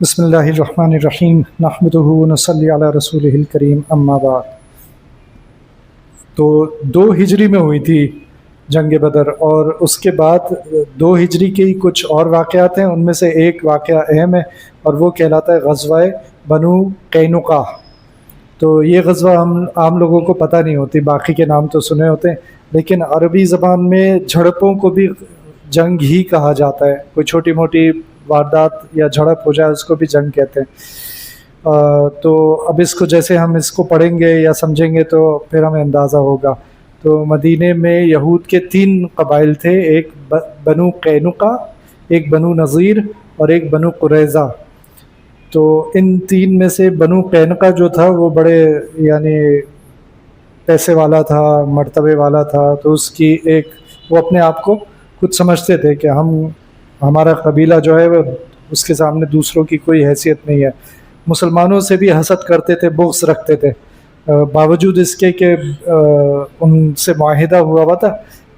بسم اللہ الرحمن الرحیم نحمدہ ونصلی علی رسولہ الکریم اما بعد۔ تو 2 ہجری میں ہوئی تھی جنگ بدر، اور اس کے بعد 2 ہجری کے ہی کچھ اور واقعات ہیں، ان میں سے ایک واقعہ اہم ہے اور وہ کہلاتا ہے غزوہ بنو قینقاع۔ تو یہ غزوہ ہم عام لوگوں کو پتہ نہیں ہوتی، باقی کے نام تو سنے ہوتے ہیں، لیکن عربی زبان میں جھڑپوں کو بھی جنگ ہی کہا جاتا ہے۔ کوئی چھوٹی موٹی واردات یا جھڑپ ہو جائے اس کو بھی جنگ کہتے ہیں۔ تو اب اس کو جیسے ہم اس کو پڑھیں گے یا سمجھیں گے تو پھر ہمیں اندازہ ہوگا۔ تو مدینے میں یہود کے 3 قبائل تھے، ایک بنو قینقاع، ایک بنو نذیر اور ایک بنو قریظہ۔ تو ان 3 میں سے بنو قینقاع جو تھا وہ بڑے یعنی پیسے والا تھا، مرتبے والا تھا، تو اس کی ایک وہ اپنے آپ کو خود سمجھتے تھے کہ ہمارا قبیلہ جو ہے وہ اس کے سامنے دوسروں کی کوئی حیثیت نہیں ہے۔ مسلمانوں سے بھی حسد کرتے تھے، بغض رکھتے تھے، باوجود اس کے کہ ان سے معاہدہ ہوا تھا،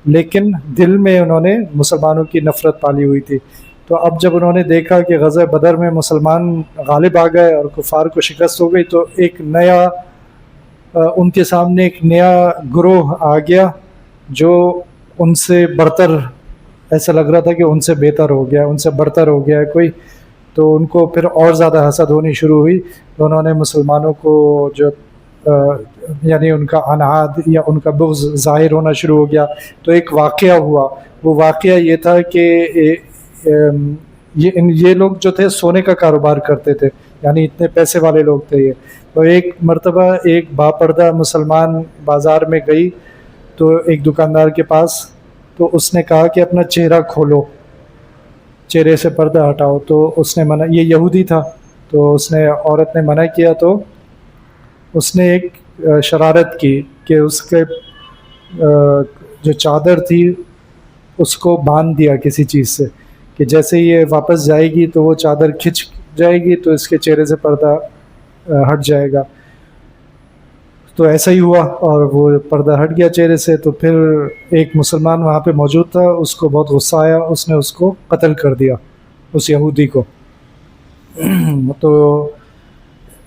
لیکن دل میں انہوں نے مسلمانوں کی نفرت پالی ہوئی تھی۔ تو اب جب انہوں نے دیکھا کہ غزوہ بدر میں مسلمان غالب آ گئے اور کفار کو شکست ہو گئی، تو ایک نیا ان کے سامنے ایک نیا گروہ آ گیا جو ان سے برتر، ایسا لگ رہا تھا کہ ان سے بہتر ہو گیا، ان سے برتر ہو گیا ہے کوئی۔ تو ان کو پھر اور زیادہ حسد ہونی شروع ہوئی، تو انہوں نے مسلمانوں کو جو یعنی ان کا عناد یا ان کا بغض ظاہر ہونا شروع ہو گیا۔ تو ایک واقعہ ہوا، وہ واقعہ یہ تھا کہ یہ لوگ جو تھے سونے کا کاروبار کرتے تھے، یعنی اتنے پیسے والے لوگ تھے یہ۔ تو ایک مرتبہ ایک باپردہ مسلمان بازار میں گئی تو ایک دکاندار کے پاس، تو اس نے کہا کہ اپنا چہرہ کھولو، چہرے سے پردہ ہٹاؤ۔ تو اس نے منع، یہ یہودی تھا، تو اس نے عورت نے منع کیا، تو اس نے ایک شرارت کی کہ اس کے جو چادر تھی اس کو باندھ دیا کسی چیز سے، کہ جیسے یہ واپس جائے گی تو وہ چادر کھنچ جائے گی تو اس کے چہرے سے پردہ ہٹ جائے گا۔ تو ایسا ہی ہوا اور وہ پردہ ہٹ گیا چہرے سے۔ تو پھر ایک مسلمان وہاں پہ موجود تھا، اس کو بہت غصہ آیا، اس نے اس کو قتل کر دیا، اس یہودی کو۔ تو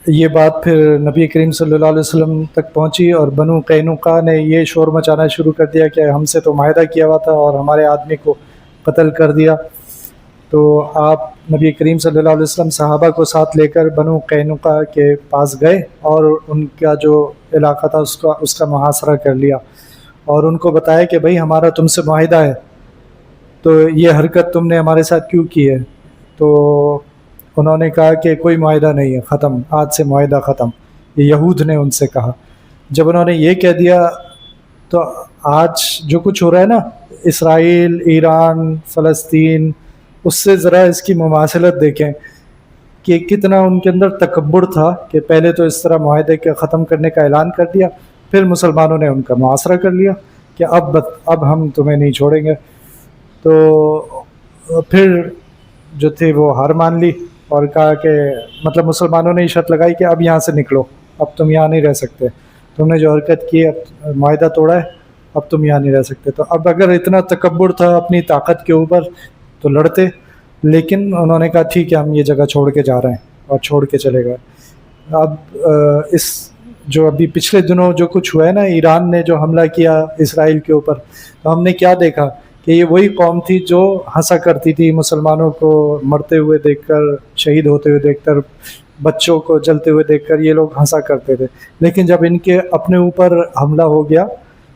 یہ بات پھر نبی کریم صلی اللہ علیہ وسلم تک پہنچی، اور بنو قینقاع نے یہ شور مچانا شروع کر دیا کہ ہم سے تو معاہدہ کیا ہوا تھا اور ہمارے آدمی کو قتل کر دیا۔ تو آپ نبی کریم صلی اللہ علیہ وسلم صحابہ کو ساتھ لے کر بنو قینقاع کے پاس گئے اور ان کا جو علاقہ تھا اس کا محاصرہ کر لیا، اور ان کو بتایا کہ بھائی ہمارا تم سے معاہدہ ہے، تو یہ حرکت تم نے ہمارے ساتھ کیوں کی ہے؟ تو انہوں نے کہا کہ کوئی معاہدہ نہیں ہے، ختم، آج سے معاہدہ ختم، یہ یہود نے ان سے کہا۔ جب انہوں نے یہ کہہ دیا تو آج جو کچھ ہو رہا ہے نا، اسرائیل، ایران، فلسطین، اس سے ذرا اس کی مماثلت دیکھیں کہ کتنا ان کے اندر تکبر تھا کہ پہلے تو اس طرح معاہدے کے ختم کرنے کا اعلان کر دیا، پھر مسلمانوں نے ان کا محاصرہ کر لیا کہ اب ہم تمہیں نہیں چھوڑیں گے۔ تو پھر جو تھے وہ ہار مان لی اور کہا کہ مطلب مسلمانوں نے یہ شرط لگائی کہ اب یہاں سے نکلو، اب تم یہاں نہیں رہ سکتے، تم نے جو حرکت کی، اب معاہدہ توڑا ہے، اب تم یہاں نہیں رہ سکتے۔ تو اب اگر اتنا تکبر تھا اپنی طاقت کے اوپر تو لڑتے، لیکن انہوں نے کہا ٹھیک ہے ہم یہ جگہ چھوڑ کے جا رہے ہیں، اور چھوڑ کے چلے گئے۔ اب اس جو ابھی پچھلے دنوں جو کچھ ہوا ہے نا، ایران نے جو حملہ کیا اسرائیل کے اوپر، تو ہم نے کیا دیکھا کہ یہ وہی قوم تھی جو ہنسا کرتی تھی مسلمانوں کو مرتے ہوئے دیکھ کر، شہید ہوتے ہوئے دیکھ کر، بچوں کو جلتے ہوئے دیکھ کر یہ لوگ ہنسا کرتے تھے، لیکن جب ان کے اپنے اوپر حملہ ہو گیا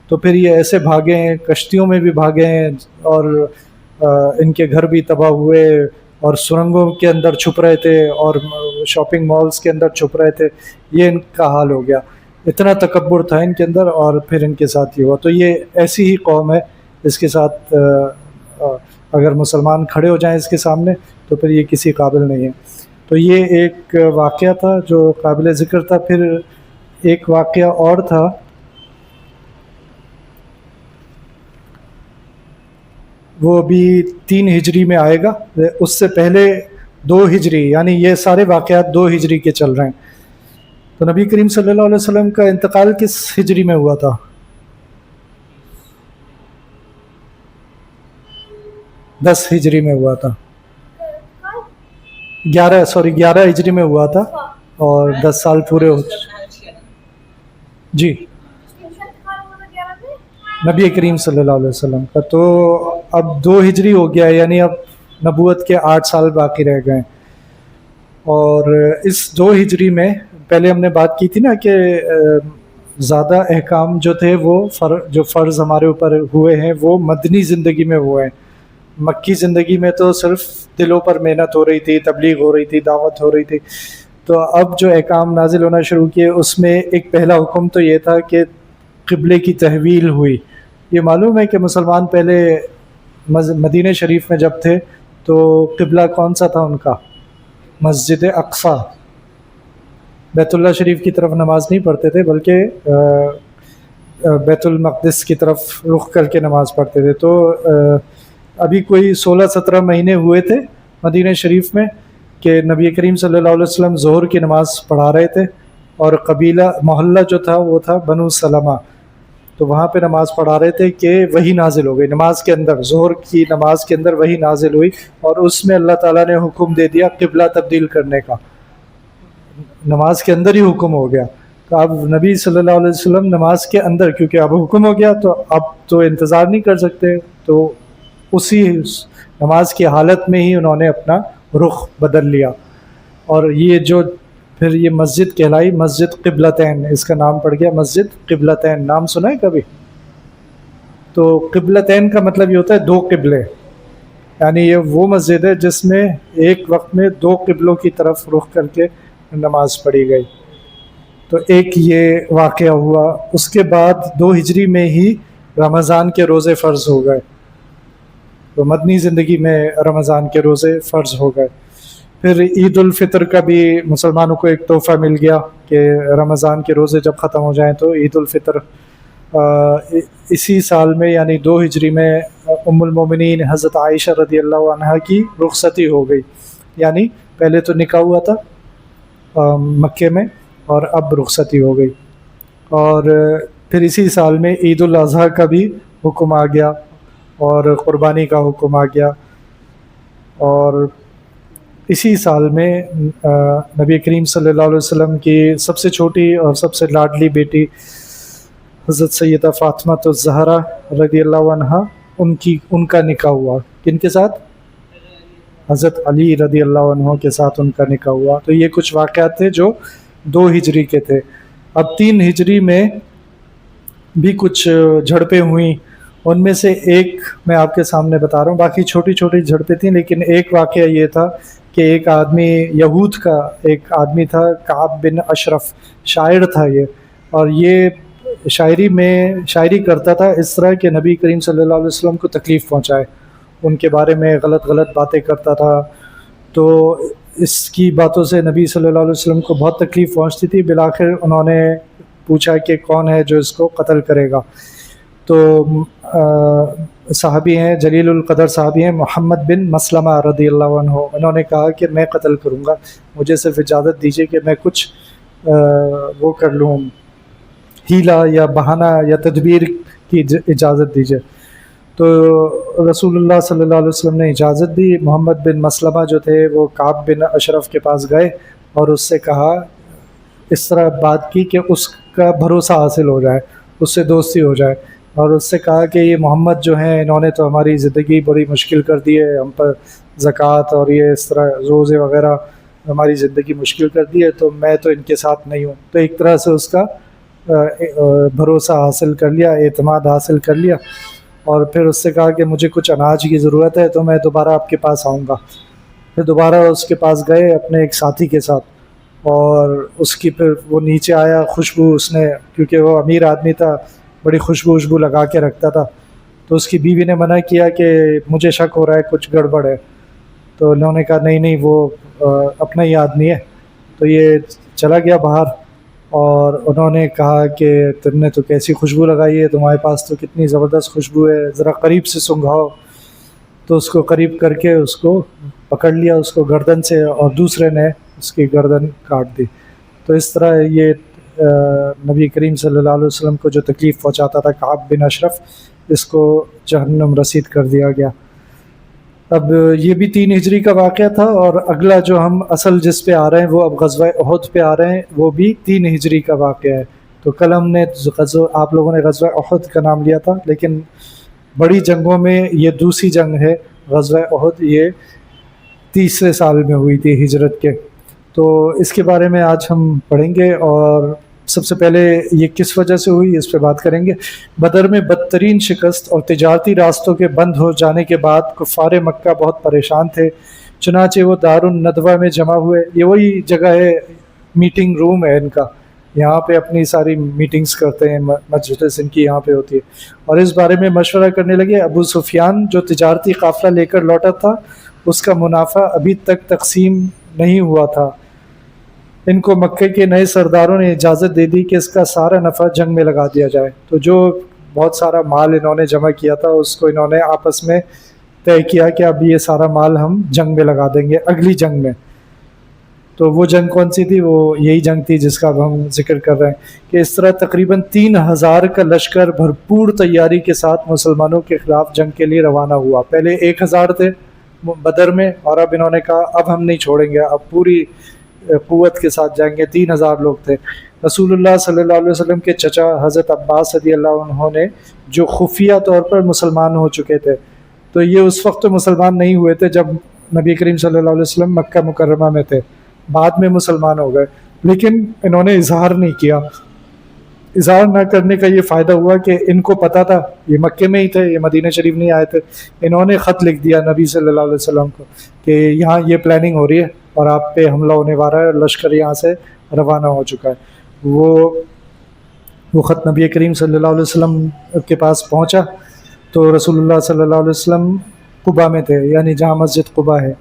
تو پھر یہ ایسے بھاگے ہیں، کشتیوں میں بھی بھاگے ہیں، اور ان کے گھر بھی تباہ ہوئے، اور سرنگوں کے اندر چھپ رہے تھے، اور شاپنگ مالز کے اندر چھپ رہے تھے، یہ ان کا حال ہو گیا۔ اتنا تکبر تھا ان کے اندر، اور پھر ان کے ساتھ یہ ہوا۔ تو یہ ایسی ہی قوم ہے، اس کے ساتھ اگر مسلمان کھڑے ہو جائیں اس کے سامنے تو پھر یہ کسی قابل نہیں ہے۔ تو یہ ایک واقعہ تھا جو قابل ذکر تھا۔ پھر ایک واقعہ اور تھا، وہ بھی 3 ہجری میں آئے گا، اس سے پہلے 2 ہجری، یعنی یہ سارے واقعات 2 ہجری کے چل رہے ہیں۔ تو نبی کریم صلی اللہ علیہ وسلم کا انتقال کس ہجری میں ہوا تھا؟ 10 ہجری میں ہوا تھا۔ 11 ہجری میں ہوا تھا اور 10 سال پورے ہو جی نبی کریم صلی اللہ علیہ وسلم کا. تو اب 2 ہجری ہو گیا ہے، یعنی اب نبوت کے 8 سال باقی رہ گئے. اور اس 2 ہجری میں پہلے ہم نے بات کی تھی نا کہ زیادہ احکام جو تھے وہ جو فرض ہمارے اوپر ہوئے ہیں وہ مدنی زندگی میں ہوئے ہیں. مکی زندگی میں تو صرف دلوں پر محنت ہو رہی تھی، تبلیغ ہو رہی تھی، دعوت ہو رہی تھی. تو اب جو احکام نازل ہونا شروع کیے اس میں ایک پہلا حکم تو یہ تھا کہ قبلے کی تحویل ہوئی. یہ معلوم ہے کہ مسلمان پہلے مدینہ شریف میں جب تھے تو قبلہ کون سا تھا ان کا؟ مسجد اقصیٰ. بیت اللہ شریف کی طرف نماز نہیں پڑھتے تھے بلکہ بیت المقدس کی طرف رخ کر کے نماز پڑھتے تھے. تو ابھی کوئی 16-17 مہینے ہوئے تھے مدینہ شریف میں کہ نبی کریم صلی اللہ علیہ وسلم ظہر کی نماز پڑھا رہے تھے اور قبیلہ محلہ جو تھا وہ تھا بنو سلمہ. تو وہاں پہ نماز پڑھا رہے تھے کہ وہی نازل ہو گئی نماز کے اندر، ظہر کی نماز کے اندر وہی نازل ہوئی اور اس میں اللہ تعالیٰ نے حکم دے دیا قبلہ تبدیل کرنے کا. نماز کے اندر ہی حکم ہو گیا. تو اب نبی صلی اللہ علیہ وسلم نماز کے اندر کیونکہ اب حکم ہو گیا تو اب تو انتظار نہیں کر سکتے، تو اسی نماز کی حالت میں ہی انہوں نے اپنا رخ بدل لیا. اور یہ جو پھر یہ مسجد کہلائی مسجد قبلتین، اس کا نام پڑ گیا مسجد قبلتین. نام سنا ہے کبھی؟ تو قبلتین کا مطلب یہ ہوتا ہے 2 قبلے، یعنی یہ وہ مسجد ہے جس میں ایک وقت میں 2 قبلوں کی طرف رخ کر کے نماز پڑھی گئی. تو ایک یہ واقعہ ہوا. اس کے بعد 2 ہجری میں ہی رمضان کے روزے فرض ہو گئے. تو مدنی زندگی میں رمضان کے روزے فرض ہو گئے. پھر عید الفطر کا بھی مسلمانوں کو ایک تحفہ مل گیا کہ رمضان کے روزے جب ختم ہو جائیں تو عید الفطر. اسی سال میں یعنی 2 ہجری میں ام المومنین حضرت عائشہ رضی اللہ عنہا کی رخصتی ہو گئی. یعنی پہلے تو نکاح ہوا تھا مکے میں اور اب رخصتی ہو گئی. اور پھر اسی سال میں عید الاضحیٰ کا بھی حکم آ گیا اور قربانی کا حکم آ گیا. اور اسی سال میں نبی کریم صلی اللہ علیہ وسلم کی سب سے چھوٹی اور سب سے لاڈلی بیٹی حضرت سیدہ فاطمہ الزہرا رضی اللہ عنہا ان کا نکاح ہوا. کن کے ساتھ؟ حضرت علی رضی اللہ عنہ کے ساتھ ان کا نکاح ہوا. تو یہ کچھ واقعات تھے جو 2 ہجری کے تھے. اب 3 ہجری میں بھی کچھ جھڑپیں ہوئیں. ان میں سے ایک میں آپ کے سامنے بتا رہا ہوں، باقی چھوٹی چھوٹی جھڑپیں تھیں، لیکن ایک واقعہ یہ تھا کہ ایک آدمی یہود کا ایک آدمی تھا کعب بن اشرف، شاعر تھا یہ، اور یہ شاعری کرتا تھا اس طرح کہ نبی کریم صلی اللہ علیہ وسلم کو تکلیف پہنچائے، ان کے بارے میں غلط باتیں کرتا تھا. تو اس کی باتوں سے نبی صلی اللہ علیہ وسلم کو بہت تکلیف پہنچتی تھی. بالآخر انہوں نے پوچھا کہ کون ہے جو اس کو قتل کرے گا. تو صحابی ہیں، جلیل القدر صحابی ہیں محمد بن مسلمہ رضی اللہ عنہ. انہوں نے کہا کہ میں قتل کروں گا، مجھے صرف اجازت دیجیے کہ میں کچھ وہ کر لوں، ہیلا یا بہانہ یا تدبیر کی اجازت دیجیے. تو رسول اللہ صلی اللہ علیہ وسلم نے اجازت دی. محمد بن مسلمہ جو تھے وہ کعب بن اشرف کے پاس گئے اور اس سے کہا، اس طرح بات کی کہ اس کا بھروسہ حاصل ہو جائے، اس سے دوستی ہو جائے، اور اس سے کہا کہ یہ محمد جو ہیں انہوں نے تو ہماری زندگی بڑی مشکل کر دی ہے، ہم پر زکوٰۃ اور یہ اس طرح روزے وغیرہ ہماری زندگی مشکل کر دی ہے، تو میں تو ان کے ساتھ نہیں ہوں. تو ایک طرح سے اس کا بھروسہ حاصل کر لیا، اعتماد حاصل کر لیا. اور پھر اس سے کہا کہ مجھے کچھ اناج کی ضرورت ہے تو میں دوبارہ آپ کے پاس آؤں گا. پھر دوبارہ اس کے پاس گئے اپنے ایک ساتھی کے ساتھ، اور اس کی پھر وہ نیچے آیا، خوشبو اس نے، کیونکہ وہ امیر آدمی تھا، بڑی خوشبو لگا کے رکھتا تھا. تو اس کی بیوی نے منع کیا کہ مجھے شک ہو رہا ہے کچھ گڑبڑ ہے. تو انہوں نے کہا نہیں وہ اپنا ہی آدمی ہے. تو یہ چلا گیا باہر اور انہوں نے کہا کہ تم نے تو کیسی خوشبو لگائی ہے، تمہارے پاس تو کتنی زبردست خوشبو ہے، ذرا قریب سے سنگھاؤ. تو اس کو قریب کر کے اس کو پکڑ لیا اس کو گردن سے، اور دوسرے نے اس کی گردن کاٹ دی. تو اس طرح یہ نبی کریم صلی اللہ علیہ وسلم کو جو تکلیف پہنچاتا تھا کعب بن اشرف، اس کو جہنم رسید کر دیا گیا. اب یہ بھی 3 ہجری کا واقعہ تھا، اور اگلا جو ہم اصل جس پہ آ رہے ہیں وہ اب غزوہ احد پہ آ رہے ہیں، وہ بھی 3 ہجری کا واقعہ ہے۔ تو کل ہم نے آپ لوگوں نے غزوہ احد کا نام لیا تھا، لیکن بڑی جنگوں میں یہ دوسری جنگ ہے۔ غزوہ احد یہ تیسرے سال میں ہوئی تھی ہجرت کے، تو اس کے بارے میں آج ہم پڑھیں گے۔ اور سب سے پہلے یہ کس وجہ سے ہوئی اس پہ بات کریں گے۔ بدر میں بدترین شکست اور تجارتی راستوں کے بند ہو جانے کے بعد کفار مکہ بہت پریشان تھے، چنانچہ وہ دار الندوہ میں جمع ہوئے۔ یہ وہی جگہ ہے، میٹنگ روم ہے ان کا، یہاں پہ اپنی ساری میٹنگز کرتے ہیں، مجلس ان کی یہاں پہ ہوتی ہے، اور اس بارے میں مشورہ کرنے لگے۔ ابو سفیان جو تجارتی قافلہ لے کر لوٹا تھا، اس کا منافع ابھی تک تقسیم نہیں ہوا تھا۔ ان کو مکے کے نئے سرداروں نے اجازت دے دی کہ اس کا سارا نفع جنگ میں لگا دیا جائے۔ تو جو بہت سارا مال انہوں نے جمع کیا تھا، اس کو انہوں نے آپس میں طے کیا کہ اب یہ سارا مال ہم جنگ میں لگا دیں گے، اگلی جنگ میں۔ تو وہ جنگ کون سی تھی؟ وہ یہی جنگ تھی جس کا اب ہم ذکر کر رہے ہیں، کہ اس طرح تقریباً 3,000 کا لشکر بھرپور تیاری کے ساتھ مسلمانوں کے خلاف جنگ کے لیے روانہ ہوا۔ پہلے 1,000 تھے بدر میں، اور اب انہوں نے کہا اب ہم نہیں چھوڑیں گے، اب پوری قوت کے ساتھ جائیں گے۔ 3,000 لوگ تھے۔ رسول اللہ صلی اللہ علیہ وسلم کے چچا حضرت عباس رضی اللہ عنہ نے، جو خفیہ طور پر مسلمان ہو چکے تھے، تو یہ اس وقت تو مسلمان نہیں ہوئے تھے جب نبی کریم صلی اللہ علیہ وسلم مکہ مکرمہ میں تھے، بعد میں مسلمان ہو گئے، لیکن انہوں نے اظہار نہیں کیا۔ اظہار نہ کرنے کا یہ فائدہ ہوا کہ ان کو پتہ تھا، یہ مکے میں ہی تھے، یہ مدینہ شریف نہیں آئے تھے، انہوں نے خط لکھ دیا نبی صلی اللہ علیہ وسلم کو کہ یہاں یہ پلاننگ ہو رہی ہے اور آپ پہ حملہ ہونے والا ہے، لشکر یہاں سے روانہ ہو چکا ہے۔ وہ خط نبی کریم صلی اللہ علیہ وسلم کے پاس پہنچا تو رسول اللہ صلی اللہ علیہ وسلم قباء میں تھے، یعنی جہاں مسجد قباء ہے۔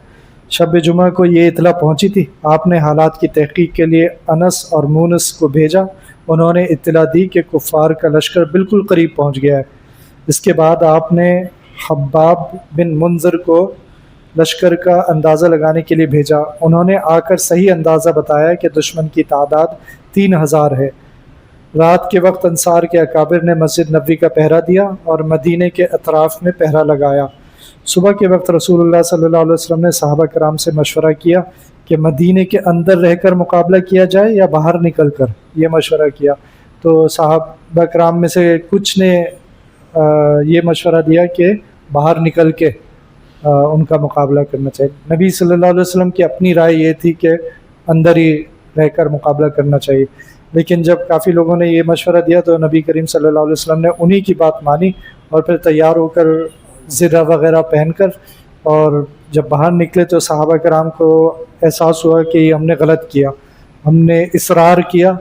شب جمعہ کو یہ اطلاع پہنچی تھی، آپ نے حالات کی تحقیق کے لیے انس اور مونس کو بھیجا۔ انہوں نے اطلاع دی کہ کفار کا لشکر بالکل قریب پہنچ گیا ہے۔ اس کے بعد آپ نے حباب بن منذر کو لشکر کا اندازہ لگانے کے لیے بھیجا۔ انہوں نے آ کر صحیح اندازہ بتایا کہ دشمن کی تعداد 3,000 ہے۔ رات کے وقت انصار کے اکابر نے مسجد نبوی کا پہرا دیا اور مدینے کے اطراف میں پہرا لگایا۔ صبح کے وقت رسول اللہ صلی اللہ علیہ وسلم نے صحابہ کرام سے مشورہ کیا کہ مدینے کے اندر رہ کر مقابلہ کیا جائے یا باہر نکل کر، یہ مشورہ کیا۔ تو صحابہ کرام میں سے کچھ نے یہ مشورہ دیا کہ باہر نکل کے ان کا مقابلہ کرنا چاہیے۔ نبی صلی اللہ علیہ وسلم کی اپنی رائے یہ تھی کہ اندر ہی رہ کر مقابلہ کرنا چاہیے، لیکن جب کافی لوگوں نے یہ مشورہ دیا تو نبی کریم صلی اللہ علیہ وسلم نے انہی کی بات مانی، اور پھر تیار ہو کر زرہ وغیرہ پہن کر، اور جب باہر نکلے تو صحابہ کرام کو احساس ہوا کہ ہم نے غلط کیا، ہم نے اصرار کیا،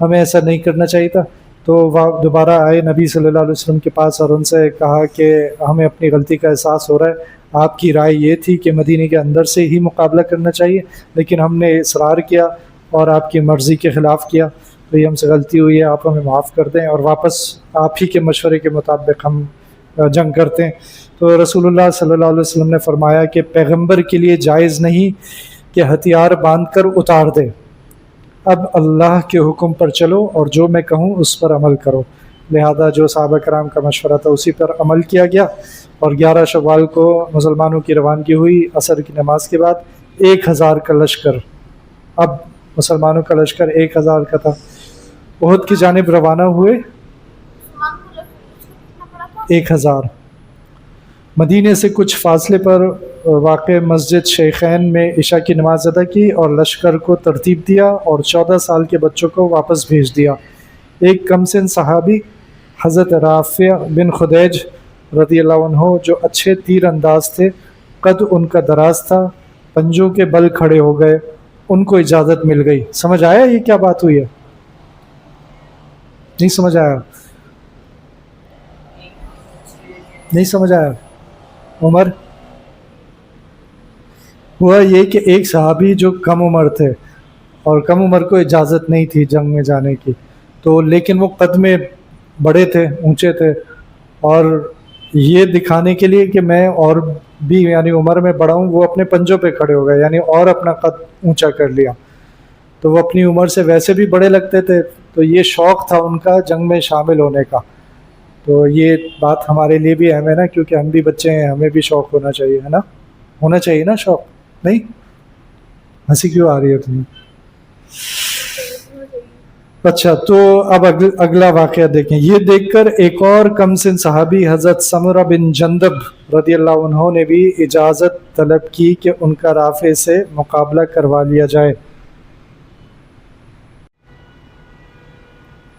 ہمیں ایسا نہیں کرنا چاہیے تھا۔ تو وہ دوبارہ آئے نبی صلی اللہ علیہ وسلم کے پاس اور ان سے کہا کہ ہمیں اپنی غلطی کا احساس ہو رہا ہے، آپ کی رائے یہ تھی کہ مدینے کے اندر سے ہی مقابلہ کرنا چاہیے، لیکن ہم نے اصرار کیا اور آپ کی مرضی کے خلاف کیا، تو یہ ہم سے غلطی ہوئی ہے، آپ ہمیں معاف کر دیں اور واپس آپ ہی کے مشورے کے مطابق ہم جنگ کرتے ہیں۔ تو رسول اللہ صلی اللہ علیہ وسلم نے فرمایا کہ پیغمبر کے لیے جائز نہیں کہ ہتھیار باندھ کر اتار دے، اب اللہ کے حکم پر چلو اور جو میں کہوں اس پر عمل کرو۔ لہذا جو صحابہ کرام کا مشورہ تھا اسی پر عمل کیا گیا، اور 11 شوال کو مسلمانوں کی روانگی ہوئی عصر کی نماز کے بعد۔ 1,000 کا لشکر، اب مسلمانوں کا لشکر 1,000 کا تھا، احد کی جانب روانہ ہوئے 1,000۔ مدینے سے کچھ فاصلے پر واقع مسجد شیخین میں عشاء کی نماز ادا کی اور لشکر کو ترتیب دیا اور 14 سال کے بچوں کو واپس بھیج دیا۔ ایک کم سن صحابی حضرت رافع بن خدیج رضی اللہ عنہ، جو اچھے تیر انداز تھے، قد ان کا دراز تھا، پنجوں کے بل کھڑے ہو گئے، ان کو اجازت مل گئی۔ سمجھ آیا یہ کیا بات ہوئی ہے؟ نہیں سمجھ آیا؟ نہیں سمجھ آیا؟ عمر، ہوا یہ کہ ایک صحابی جو کم عمر تھے اور کم عمر کو اجازت نہیں تھی جنگ میں جانے کی، تو لیکن وہ قد میں بڑے تھے، اونچے تھے، اور یہ دکھانے کے لیے کہ میں اور بھی یعنی عمر میں بڑا ہوں، وہ اپنے پنجوں پہ کھڑے ہو گئے، یعنی اور اپنا قد اونچا کر لیا۔ تو وہ اپنی عمر سے ویسے بھی بڑے لگتے تھے، تو یہ شوق تھا ان کا جنگ میں شامل ہونے کا۔ تو یہ بات ہمارے لیے بھی اہم ہے نا، کیونکہ ہم بھی بچے ہیں، ہمیں بھی شوق ہونا چاہیے، ہے نا۔ ہونا چاہیے نا شوق. نہیں ہنسی کیوں آ رہی ہے تمہیں؟ اچھا تو اب اگلا واقعہ دیکھیں. یہ دیکھ کر ایک اور کم سن صحابی حضرت سمرہ بن جندب رضی اللہ عنہ نے بھی اجازت طلب کی کہ ان کا رافع سے مقابلہ کروا لیا جائے.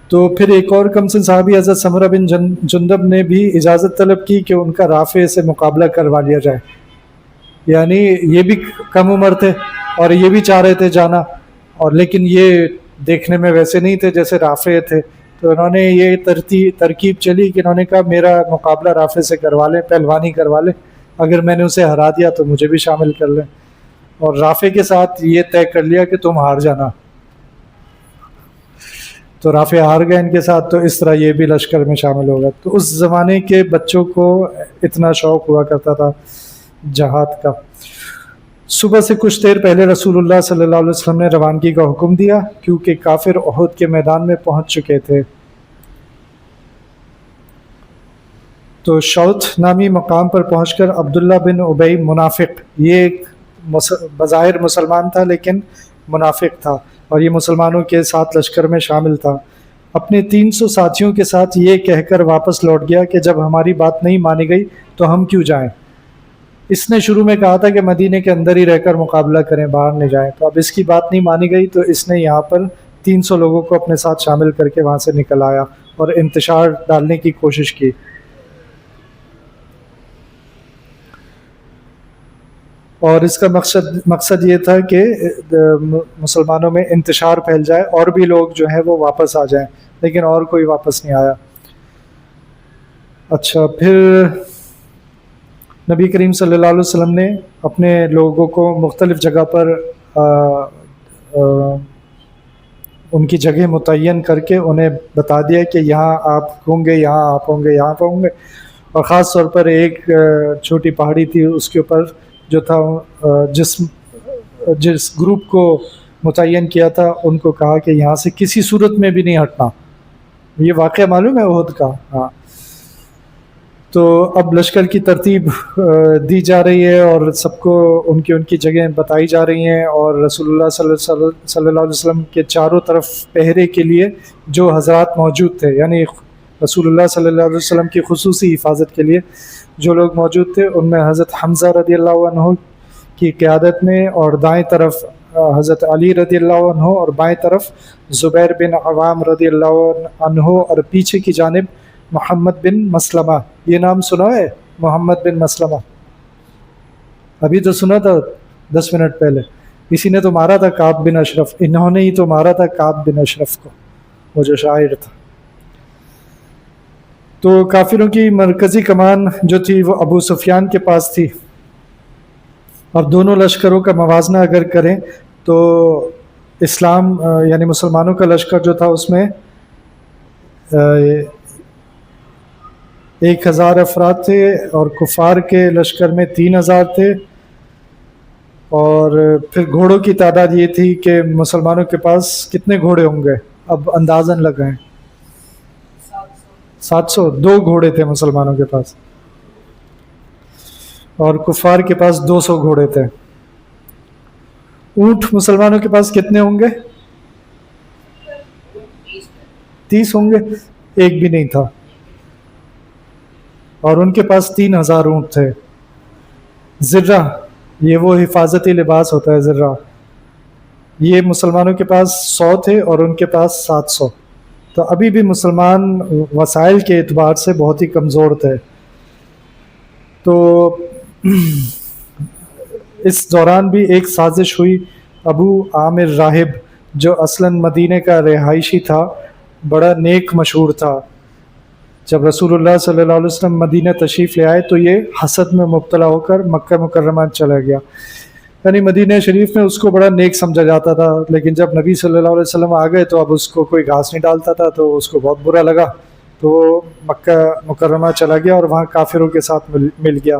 تو پھر ایک اور کم سن صحابی حضرت سمرہ بن جندب نے بھی اجازت طلب کی کہ ان کا رافع سے مقابلہ کروا لیا جائے. یعنی یہ بھی کم عمر تھے اور یہ بھی چاہ رہے تھے جانا، اور لیکن یہ دیکھنے میں ویسے نہیں تھے جیسے رافع تھے. تو انہوں نے یہ ترکیب چلی کہ انہوں نے کہا میرا مقابلہ رافع سے کروا لیں، پہلوانی کروا لیں، اگر میں نے اسے ہرا دیا تو مجھے بھی شامل کر لیں. اور رافع کے ساتھ یہ طے کر لیا کہ تم ہار جانا. تو رافع ہار گئے ان کے ساتھ، تو اس طرح یہ بھی لشکر میں شامل ہو گیا. تو اس زمانے کے بچوں کو اتنا شوق ہوا کرتا تھا جہاد کا. صبح سے کچھ دیر پہلے رسول اللہ صلی اللہ علیہ وسلم نے روانگی کا حکم دیا کیونکہ کافر احد کے میدان میں پہنچ چکے تھے. تو شوت نامی مقام پر پہنچ کر عبداللہ بن ابی منافق، یہ ایک بظاہر مسلمان تھا لیکن منافق تھا، اور یہ مسلمانوں کے ساتھ لشکر میں شامل تھا، اپنے 300 ساتھیوں کے ساتھ یہ کہہ کر واپس لوٹ گیا کہ جب ہماری بات نہیں مانی گئی تو ہم کیوں جائیں. اس نے شروع میں کہا تھا کہ مدینے کے اندر ہی رہ کر مقابلہ کریں، باہر نہیں جائیں. تو اب اس کی بات نہیں مانی گئی تو اس نے یہاں پر 300 لوگوں کو اپنے ساتھ شامل کر کے وہاں سے نکل آیا اور انتشار ڈالنے کی کوشش کی. اور اس کا مقصد یہ تھا کہ مسلمانوں میں انتشار پھیل جائے اور بھی لوگ جو ہیں وہ واپس آ جائیں، لیکن اور کوئی واپس نہیں آیا. اچھا پھر نبی کریم صلی اللہ علیہ وسلم نے اپنے لوگوں کو مختلف جگہ پر ان کی جگہ متعین کر کے انہیں بتا دیا کہ یہاں آپ ہوں گے، یہاں آپ ہوں گے، یہاں پہ ہوں گے. اور خاص طور پر ایک چھوٹی پہاڑی تھی، اس کے اوپر جو تھا جس گروپ کو متعین کیا تھا ان کو کہا کہ یہاں سے کسی صورت میں بھی نہیں ہٹنا. یہ واقعہ معلوم ہے احد کا؟ ہاں. تو اب لشکر کی ترتیب دی جا رہی ہے اور سب کو ان کی جگہیں بتائی جا رہی ہیں، اور رسول اللہ صلی اللہ علیہ وسلم کے چاروں طرف پہرے کے لیے جو حضرات موجود تھے، یعنی رسول اللہ صلی اللہ علیہ وسلم کی خصوصی حفاظت کے لیے جو لوگ موجود تھے، ان میں حضرت حمزہ رضی اللہ عنہ کی قیادت میں، اور دائیں طرف حضرت علی رضی اللہ عنہ، اور بائیں طرف زبیر بن عوام رضی اللہ عنہ، اور پیچھے کی جانب محمد بن مسلمہ. یہ نام سنا ہے محمد بن مسلمہ؟ ابھی تو سنا تھا 10 منٹ پہلے. اسی نے تو مارا تھا کعب بن اشرف، انہوں نے ہی تو مارا تھا کعب بن اشرف کو، وہ جو شاعر تھا. تو کافروں کی مرکزی کمان جو تھی وہ ابو سفیان کے پاس تھی. اب دونوں لشکروں کا موازنہ اگر کریں تو اسلام یعنی مسلمانوں کا لشکر جو تھا اس میں 1000 افراد تھے، اور کفار کے لشکر میں 3000 تھے. اور پھر گھوڑوں کی تعداد یہ تھی کہ مسلمانوں کے پاس کتنے گھوڑے ہوں گے اب اندازاً لگائیں. 700. 2 گھوڑے تھے مسلمانوں کے پاس، اور کفار کے پاس 200 گھوڑے تھے. اونٹ مسلمانوں کے پاس کتنے ہوں گے؟ 30 ہوں گے، ایک بھی نہیں تھا. اور ان کے پاس 3000 اونٹ تھے. زرہ، یہ وہ حفاظتی لباس ہوتا ہے زرہ، یہ مسلمانوں کے پاس 100 تھے اور ان کے پاس 700. تو ابھی بھی مسلمان وسائل کے اعتبار سے بہت ہی کمزور تھے. تو اس دوران بھی ایک سازش ہوئی. ابو عامر راہب جو اصلاً مدینے کا رہائشی تھا، بڑا نیک مشہور تھا، جب رسول اللہ صلی اللہ علیہ وسلم مدینہ تشریف لے آئے تو یہ حسد میں مبتلا ہو کر مکہ مکرمہ چلا گیا. یعنی مدینہ شریف میں اس کو بڑا نیک سمجھا جاتا تھا، لیکن جب نبی صلی اللہ علیہ وسلم آ گئے تو اب اس کو کوئی گھاس نہیں ڈالتا تھا، تو اس کو بہت برا لگا. تو وہ مکہ مکرمہ چلا گیا اور وہاں کافروں کے ساتھ مل گیا.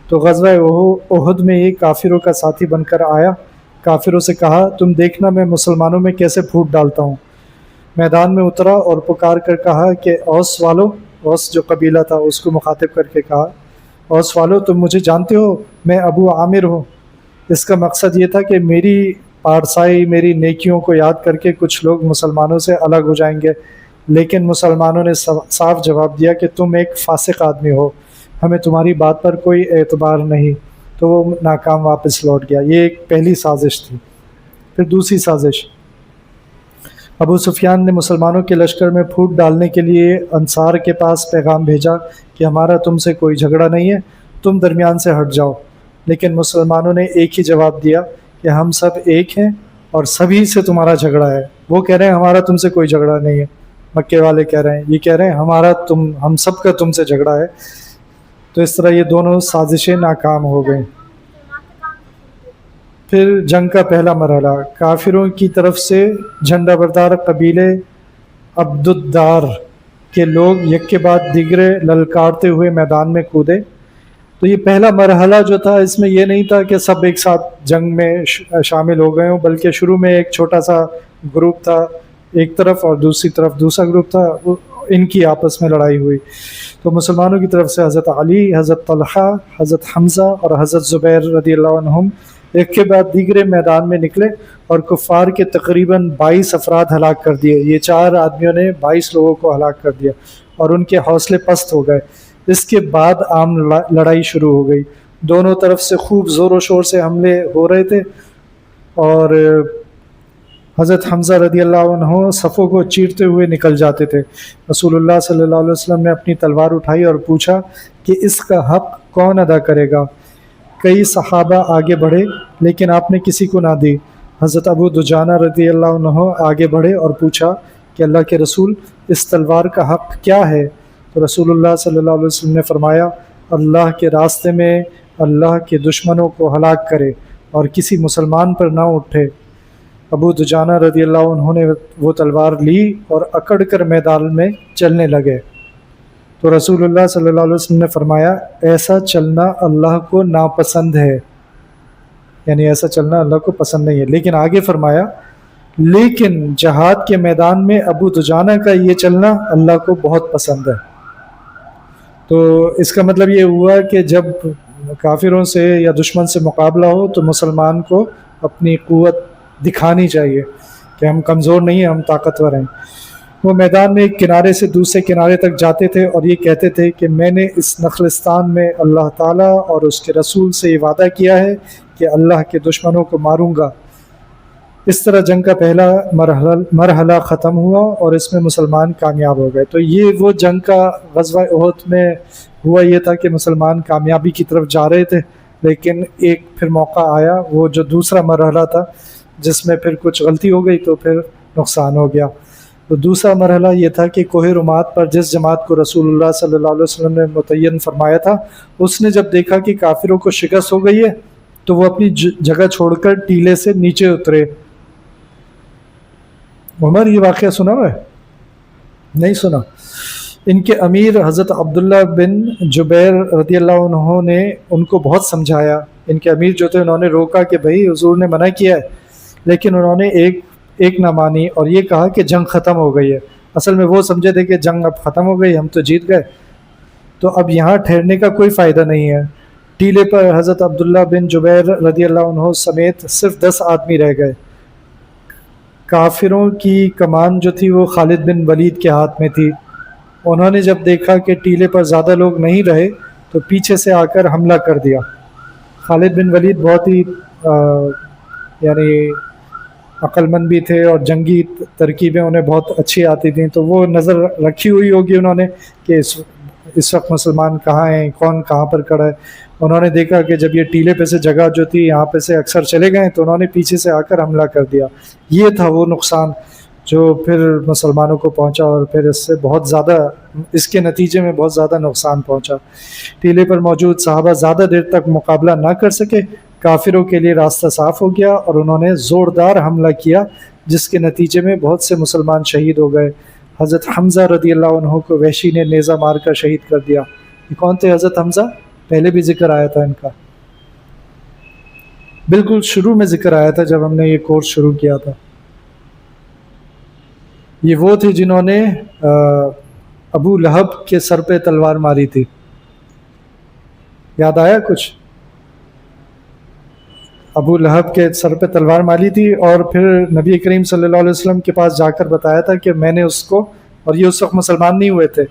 تو غزوہ احد میں یہ کافروں کا ساتھی بن کر آیا. کافروں سے کہا تم دیکھنا میں مسلمانوں میں کیسے پھوٹ ڈالتا ہوں. میدان میں اترا اور پکار کر کہا کہ اوس والو، اوس جو قبیلہ تھا اس کو مخاطب کر کے کہا اور سوالو تم مجھے جانتے ہو، میں ابو عامر ہوں۔ اس کا مقصد یہ تھا کہ میری پارسائی، میری نیکیوں کو یاد کر کے کچھ لوگ مسلمانوں سے الگ ہو جائیں گے، لیکن مسلمانوں نے صاف جواب دیا کہ تم ایک فاسق آدمی ہو، ہمیں تمہاری بات پر کوئی اعتبار نہیں۔ تو وہ ناکام واپس لوٹ گیا۔ یہ ایک پہلی سازش تھی۔ پھر دوسری سازش، ابو سفیان نے مسلمانوں کے لشکر میں پھوٹ ڈالنے کے لیے انصار کے پاس پیغام بھیجا کہ ہمارا تم سے کوئی جھگڑا نہیں ہے، تم درمیان سے ہٹ جاؤ۔ لیکن مسلمانوں نے ایک ہی جواب دیا کہ ہم سب ایک ہیں اور سبھی سے تمہارا جھگڑا ہے۔ وہ کہہ رہے ہیں ہمارا تم سے کوئی جھگڑا نہیں ہے، مکے والے کہہ رہے ہیں، یہ کہہ رہے ہیں ہم سب کا تم سے جھگڑا ہے۔ تو اس طرح یہ دونوں سازشیں ناکام ہو گئیں۔ پھر جنگ کا پہلا مرحلہ، کافروں کی طرف سے جھنڈا بردار قبیلے عبدالدار کے لوگ یک کے بعد دیگرے للکارتے ہوئے میدان میں کودے۔ تو یہ پہلا مرحلہ جو تھا، اس میں یہ نہیں تھا کہ سب ایک ساتھ جنگ میں شامل ہو گئے ہوں، بلکہ شروع میں ایک چھوٹا سا گروپ تھا ایک طرف اور دوسری طرف دوسرا گروپ تھا، ان کی آپس میں لڑائی ہوئی۔ تو مسلمانوں کی طرف سے حضرت علی، حضرت طلحہ، حضرت حمزہ اور حضرت زبیر رضی اللہ عنہم ایک کے بعد دیگرے میدان میں نکلے اور کفار کے تقریباً 22 افراد ہلاک کر دیے۔ یہ 4 آدمیوں نے 22 لوگوں کو ہلاک کر دیا اور ان کے حوصلے پست ہو گئے۔ اس کے بعد عام لڑائی شروع ہو گئی۔ دونوں طرف سے خوب زور و شور سے حملے ہو رہے تھے اور حضرت حمزہ رضی اللہ عنہ صفوں کو چیرتے ہوئے نکل جاتے تھے۔ رسول اللہ صلی اللہ علیہ وسلم نے اپنی تلوار اٹھائی اور پوچھا کہ اس کا حق کون ادا کرے گا؟ کئی صحابہ آگے بڑھے لیکن آپ نے کسی کو نہ دی۔ حضرت ابو دجانہ رضی اللہ عنہ آگے بڑھے اور پوچھا کہ اللہ کے رسول، اس تلوار کا حق کیا ہے؟ تو رسول اللہ صلی اللہ علیہ وسلم نے فرمایا، اللہ کے راستے میں اللہ کے دشمنوں کو ہلاک کرے اور کسی مسلمان پر نہ اٹھے۔ ابو دجانہ رضی اللہ عنہ نے وہ تلوار لی اور اکڑ کر میدان میں چلنے لگے۔ تو رسول اللہ صلی اللہ علیہ وسلم نے فرمایا، ایسا چلنا اللہ کو ناپسند ہے، یعنی ایسا چلنا اللہ کو پسند نہیں ہے۔ لیکن آگے فرمایا، لیکن جہاد کے میدان میں ابو دجانہ کا یہ چلنا اللہ کو بہت پسند ہے۔ تو اس کا مطلب یہ ہوا کہ جب کافروں سے یا دشمن سے مقابلہ ہو تو مسلمان کو اپنی قوت دکھانی چاہیے کہ ہم کمزور نہیں ہیں، ہم طاقتور ہیں۔ وہ میدان میں ایک کنارے سے دوسرے کنارے تک جاتے تھے اور یہ کہتے تھے کہ میں نے اس نخلستان میں اللہ تعالیٰ اور اس کے رسول سے یہ وعدہ کیا ہے کہ اللہ کے دشمنوں کو ماروں گا۔ اس طرح جنگ کا پہلا مرحلہ ختم ہوا اور اس میں مسلمان کامیاب ہو گئے۔ تو یہ وہ جنگ کا غزوہ احد میں ہوا یہ تھا کہ مسلمان کامیابی کی طرف جا رہے تھے، لیکن ایک پھر موقع آیا، وہ جو دوسرا مرحلہ تھا جس میں پھر کچھ غلطی ہو گئی تو پھر نقصان ہو گیا۔ تو دوسرا مرحلہ یہ تھا کہ کوہ رمات پر جس جماعت کو رسول اللہ صلی اللہ علیہ وسلم نے متعین فرمایا تھا، اس نے جب دیکھا کہ کافروں کو شکست ہو گئی ہے تو وہ اپنی جگہ چھوڑ کر ٹیلے سے نیچے اترے۔ عمر یہ واقعہ سنا ہے؟ نہیں سنا؟ ان کے امیر حضرت عبداللہ بن جبیر رضی اللہ عنہ نے ان کو بہت سمجھایا۔ ان کے امیر جو تھے انہوں نے روکا کہ بھائی حضور نے منع کیا ہے، لیکن انہوں نے ایک نہ مانی اور یہ کہا کہ جنگ ختم ہو گئی ہے۔ اصل میں وہ سمجھے تھے کہ جنگ اب ختم ہو گئی، ہم تو جیت گئے، تو اب یہاں ٹھہرنے کا کوئی فائدہ نہیں ہے۔ ٹیلے پر حضرت عبداللہ بن جبیر رضی اللہ عنہ سمیت صرف 10 آدمی رہ گئے۔ کافروں کی کمان جو تھی وہ خالد بن ولید کے ہاتھ میں تھی۔ انہوں نے جب دیکھا کہ ٹیلے پر زیادہ لوگ نہیں رہے تو پیچھے سے آ کر حملہ کر دیا۔ خالد بن ولید بہت ہی یعنی عقل مند بھی تھے اور جنگی ترکیبیں انہیں بہت اچھی آتی تھیں، تو وہ نظر رکھی ہوئی ہوگی انہوں نے کہ اس وقت مسلمان کہاں ہیں، کون کہاں پر کھڑا ہے۔ انہوں نے دیکھا کہ جب یہ ٹیلے پہ سے جگہ جو تھی یہاں پہ سے اکثر چلے گئے تو انہوں نے پیچھے سے آ کر حملہ کر دیا۔ یہ تھا وہ نقصان جو پھر مسلمانوں کو پہنچا اور پھر اس کے نتیجے میں بہت زیادہ نقصان پہنچا۔ ٹیلے پر موجود صحابہ زیادہ دیر تک مقابلہ نہ کر سکے، کافروں کے لیے راستہ صاف ہو گیا اور انہوں نے زوردار حملہ کیا جس کے نتیجے میں بہت سے مسلمان شہید ہو گئے۔ حضرت حمزہ رضی اللہ عنہ کو وحشی نے نیزہ مار کر شہید کر دیا۔ یہ کون تھے حضرت حمزہ؟ پہلے بھی ذکر آیا تھا ان کا، بالکل شروع میں ذکر آیا تھا جب ہم نے یہ کورس شروع کیا تھا۔ یہ وہ تھے جنہوں نے ابو لہب کے سر پہ تلوار ماری تھی۔ یاد آیا کچھ؟ ابو لہب کے سر پہ تلوار ماری تھی اور پھر نبی کریم صلی اللہ علیہ وسلم کے پاس جا کر بتایا تھا کہ میں نے اس کو، اور یہ اس وقت مسلمان نہیں ہوئے تھے.